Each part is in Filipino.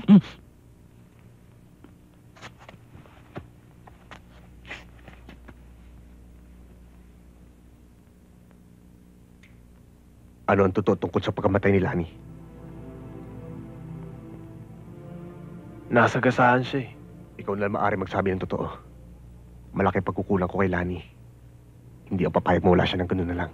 Ano ang totoo tungkol sa pagkamatay ni Lani? Nasagasaan siya eh. Ikaw na lang maaari magsabi ng totoo. Malaki pagkukulang ko kay Lani. Hindi ako papayag mawala siya ng ganun na lang.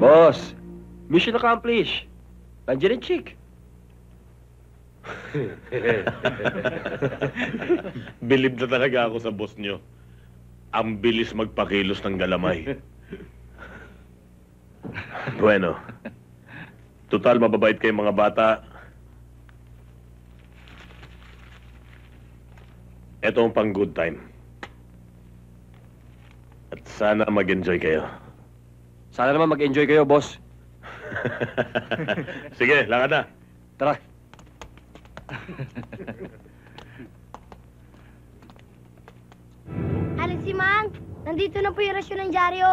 Boss, mission accomplished. Nandiyan yung chick. Bilib na talaga ako sa boss nyo. Ang bilis magpakilos ng galamay. Bueno. Total, mababait kayong mga bata. Ito ang pang good time. At sana mag-enjoy kayo. Sana naman mag-enjoy kayo, boss. Sige, lakad na. Tara. Aling si Mang, nandito na po yung rasyon ng dyaryo.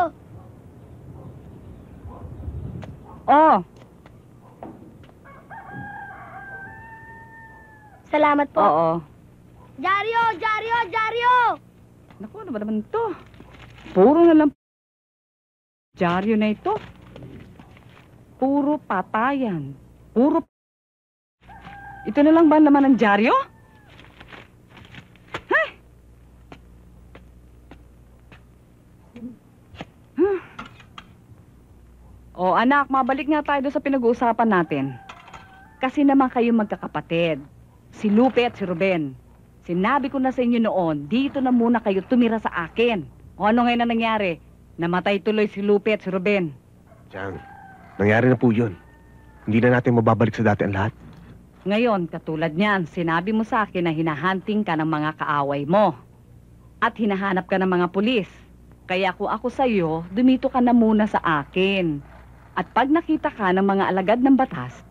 Oh, Salamat po. oo. Dyaryo! Dyaryo! Dyaryo! Naku, ano ba naman ito? Puro na lang dyaryo na ito. Puro patayan. Puro... Ito na lang ba ang laman ng dyaryo? Hey! Oh, anak, mabalik nga tayo doon sa pinag-uusapan natin. Kasi naman kayo magkakapatid. Si Lupe at si Ruben. Sinabi ko na sa inyo noon, dito na muna kayo tumira sa akin. O ano ngayon na nangyari? Namatay tuloy si Lupe at si Ruben. Chang, nangyari na po yun. Hindi na natin mababalik sa dati ang lahat. Ngayon, katulad niyan, sinabi mo sa akin na hinahunting ka ng mga kaaway mo. At hinahanap ka ng mga pulis. Kaya kung ako sa'yo, dumito ka na muna sa akin. At pag nakita ka ng mga alagad ng batas,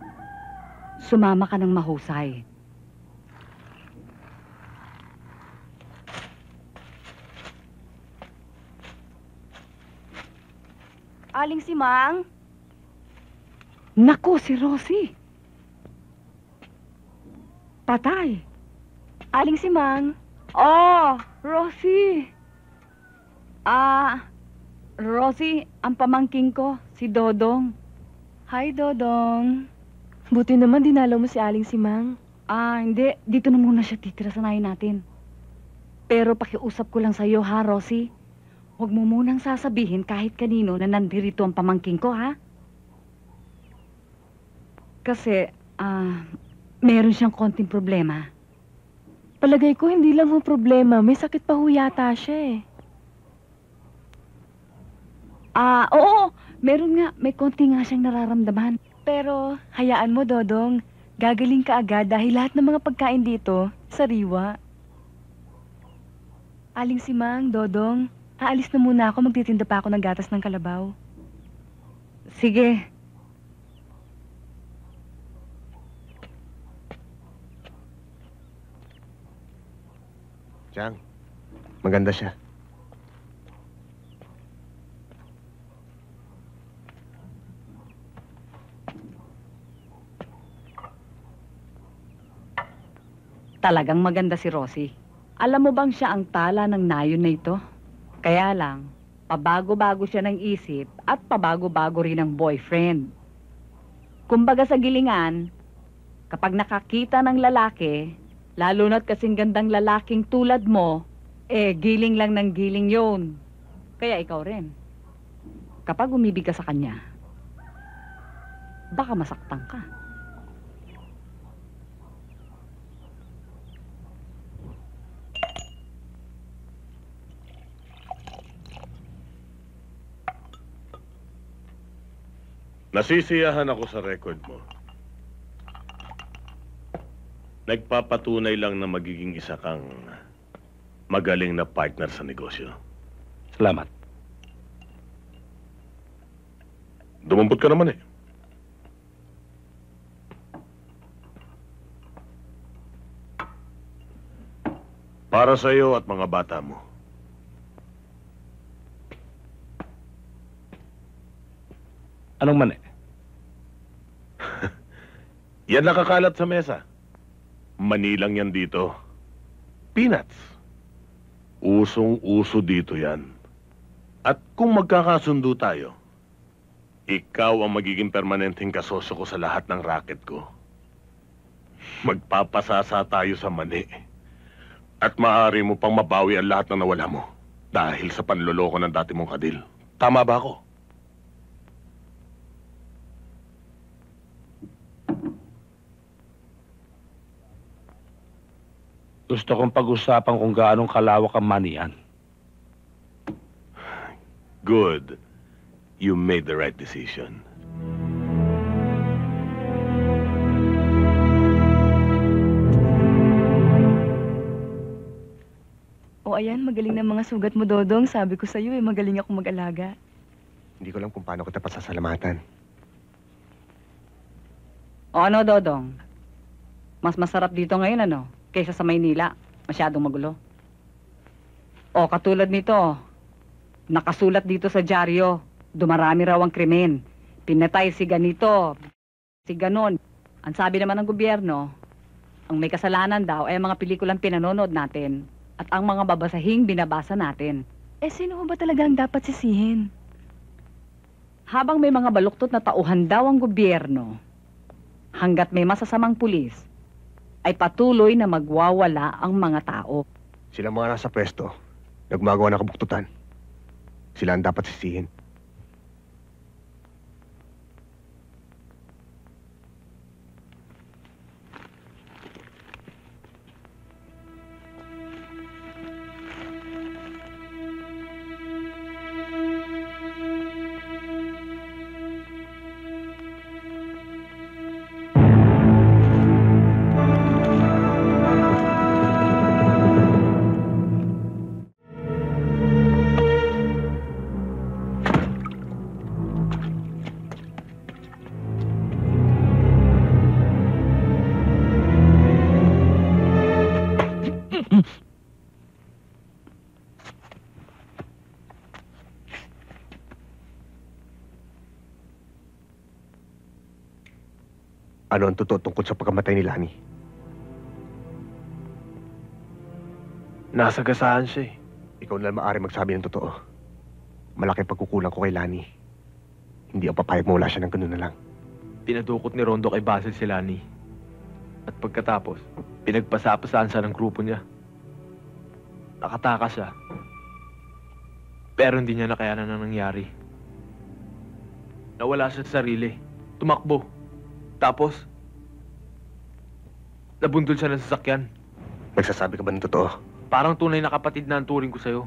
sumama ka ng mahusay. Aling si Mang? Naku, si Rosie. Patay. Aling si Mang? Oh, Rosie. Rosie, ang pamangking ko, si Dodong. Hi, Dodong. Buti naman dinalaw mo si Aling si Mang. Hindi. Dito na muna siya titira sa nahin natin. Pero pakiusap ko lang sa'yo, ha, Rosie? Huwag mo munang sasabihin kahit kanino na nandirito ang pamangking ko, ha? Kasi, meron siyang konting problema. Palagay ko hindi lang ho problema. May sakit pa ho yata siya eh. Oo. Meron nga. May konti nga siyang nararamdaman. Pero, hayaan mo, Dodong. Gagaling ka agad dahil lahat ng mga pagkain dito, sariwa. Aling si Mang, Dodong, aalis na muna ako. Magtitinda pa ako ng gatas ng kalabaw. Sige. Chang, maganda siya. Talagang maganda si Rosie. Alam mo bang siya ang tala ng nayon na ito? Kaya lang, pabago-bago siya ng isip at pabago-bago rin ang boyfriend. Kumbaga sa gilingan, kapag nakakita ng lalaki, lalo na't kasing gandang lalaking tulad mo, giling lang ng giling yun. Kaya ikaw rin. Kapag umibig ka sa kanya, baka masaktan ka. Nasisiyahan ako sa record mo. Nagpapatunay lang na magiging isa kang magaling na partner sa negosyo. Salamat. Dumampot ka naman eh. Para sa iyo at mga bata mo. Anong mani? Yan nakakalat sa mesa. Manilang yan dito. Peanuts. Usong-uso dito yan. At kung magkakasundo tayo, ikaw ang magiging permanenteng kasosyo ko sa lahat ng racket ko. Magpapasasa tayo sa mani. At maaari mo pang mabawi ang lahat ng nawala mo dahil sa panloloko ng dati mong kadil. Tama ba ako? Gusto kong pag-usapan kung gaanong kalawak ang manian. Good. You made the right decision. O ayan, magaling na mga sugat mo, Dodong. Sabi ko sa'yo magaling ako mag-alaga. Hindi ko lang kung paano kita pasasalamatan. O ano, Dodong? Mas masarap dito ngayon, ano? Kaysa sa Maynila. Masyadong magulo. O, katulad nito. Nakasulat dito sa dyaryo. Dumarami raw ang krimen. Pinatay si ganito. Si ganon. Ang sabi naman ng gobyerno, ang may kasalanan daw ay ang mga pelikulang pinanonood natin at ang mga babasahing binabasa natin. Eh, sino ho ba talaga ang dapat sisihin? Habang may mga baluktot na tauhan daw ang gobyerno, hanggat may masasamang pulis, ay patuloy na magwawala ang mga tao. Silang mga nasa pwesto, nagmagawa ng kabuktutan. Sila ang dapat sisihin. Ano ang totoo tungkol sa pagkamatay ni Lani? Nasagasaan siya eh. Ikaw na lang maaari magsabi ng totoo. Malaki pagkukulang ko kay Lani. Hindi ako papayag mawala siya ng ganun na lang. Pinadukot ni Rondo kay Basil si Lani. At pagkatapos, pinagpasapasaan siya ng grupo niya. Nakatakas siya. Pero hindi niya nakayanan ang nangyari. Nawala siya sa sarili. Tumakbo. Tapos, nabundol siya ng sasakyan. Nagsasabi ka ba ng totoo? Parang tunay na kapatid na ang turing ko sa'yo.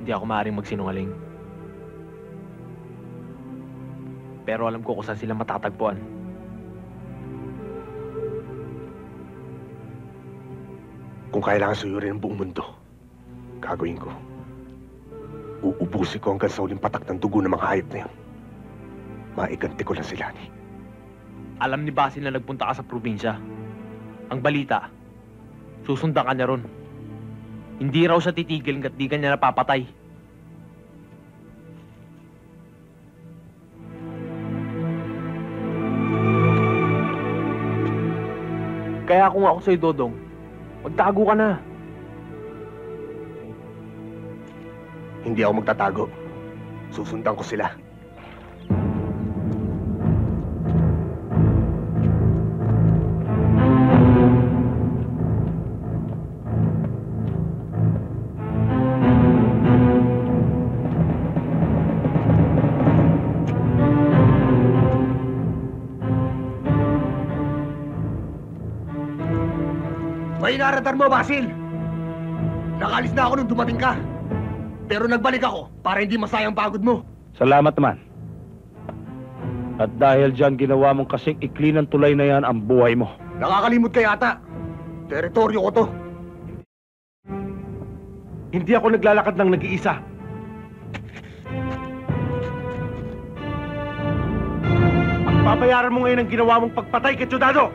Hindi ako maaaring magsinungaling. Pero alam ko kung saan sila matatagpuan. Kung kailangan suyurin ang buong mundo, gagawin ko. Uubusin ko hanggang sa uling patak ng dugo ng mga hayop na yun. Maiganti ko lang si Lani. Alam ni Basil na nagpunta ka sa probinsya. Ang balita, susundan ka niya ron. Hindi raw siya titigil hanggat di ka niya napapatay. Kaya kung ako sa'yo, Dodong, magtago ka na. Hindi ako magtatago. Susundan ko sila. May inaradar mo, Basil! Nakalis na ako nung dumating ka. Pero nagbalik ako para hindi masayang pagod mo. Salamat naman. At dahil dyan ginawa mong kasing ikli ng tulay na yan ang buhay mo. Nakakalimot ka yata. Teritoryo ko to. Hindi ako naglalakad ng nag-iisa. Pagbabayaran mo ngayon ang ginawa mong pagpatay kay Ciudadano!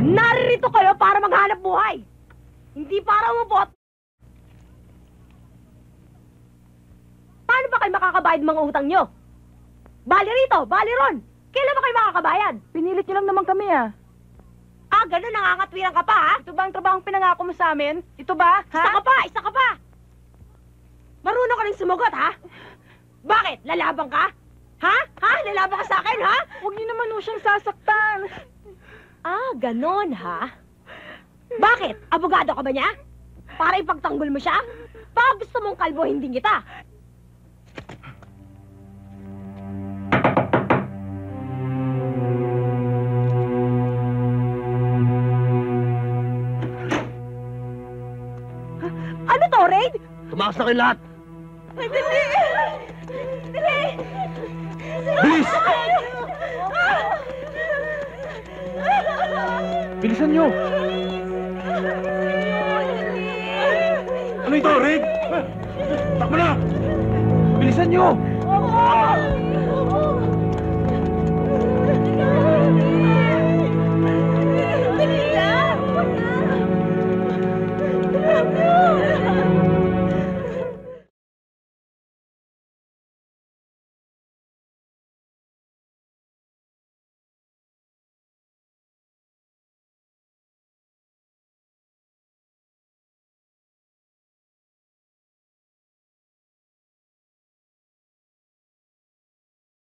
Naririto kayo para maghanap buhay. Hindi para umubot. Paano ba kayo makakabayad ng mga utang nyo? Bali rito, bali ron. Kailan ba kayo makakabayad? Pinilit niyo lang naman kami ah. Ah, ganun, nangangatwiran ka pa, ha? Ito ba ang trabahong pinangako mo sa amin? Ito ba? Isa ka pa, isa ka pa. Marunong ka rin sumagot, ha? Bakit? Lalabang ka? Ha? Ha? Lalabang ka sa akin, ha? Huwag niyo naman ho siyang sasaktan. Ah, ganon, ha? Bakit? Abogado ka ba niya? Para ipagtanggol mo siya? Baka gusto mong kalbo, hindi kita. Ano to, Raid? Tumakas na kayo lahat! Ay, dali! Dali! Bilis! Bilisan nyo! Ano ito, Rick? Takbo na! Bilisan nyo!